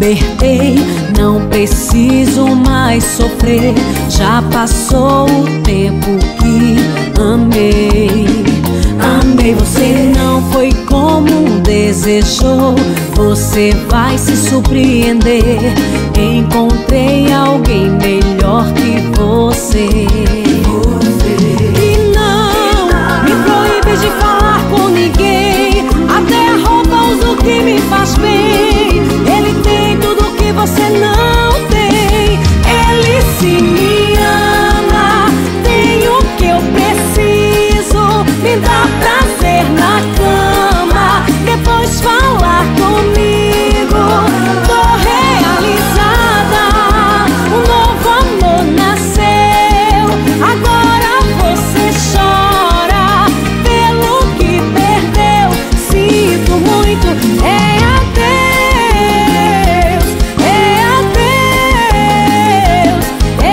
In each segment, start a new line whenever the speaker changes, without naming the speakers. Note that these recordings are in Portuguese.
libertei, não preciso mais sofrer. Já passou o tempo que amei. Amei você, não foi como desejou. Você vai se surpreender. Encontrei alguém melhor que você. E não me proíbe de falar com ninguém. Até a roupa uso o que me faz bem. Ele tem tudo que você não tem. Ele sim me ama, tem o que eu preciso. Me dá prazer na cama, depois falar comigo. Tô realizada, um novo amor nasceu. Agora você chora pelo que perdeu. Sinto muito, é adeus, é adeus, é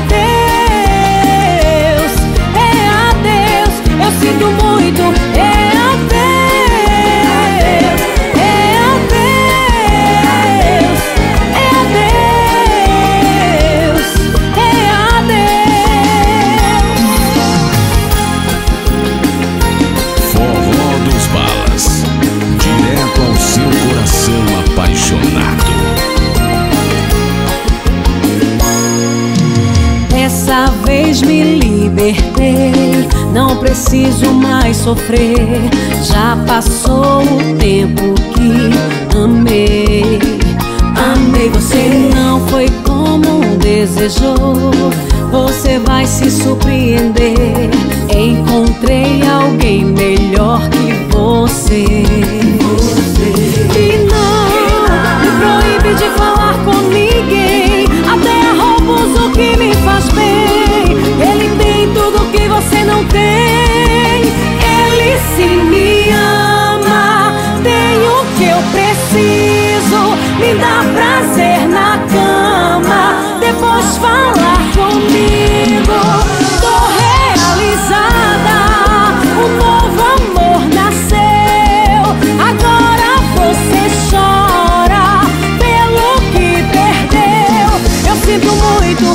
adeus, é adeus. Eu sinto muito, é adeus, é adeus, é adeus, é adeus.
Forró dos Balas, direto ao seu coração apaixonado.
Dessa vez me libertei, não preciso mais sofrer. Já passou o tempo que amei. Amei você, não foi como desejou. Você vai se surpreender. Encontrei alguém melhor que você. E não me proíbe de falar com ninguém. Até a roupa uso o que me faz bem. Ele tem tudo que você não tem. Ele sim me ama, tem o que eu preciso. Me dá prazer na cama, depois falar comigo. Tô realizada, um novo amor nasceu. Agora você chora pelo que perdeu. Eu sinto muito,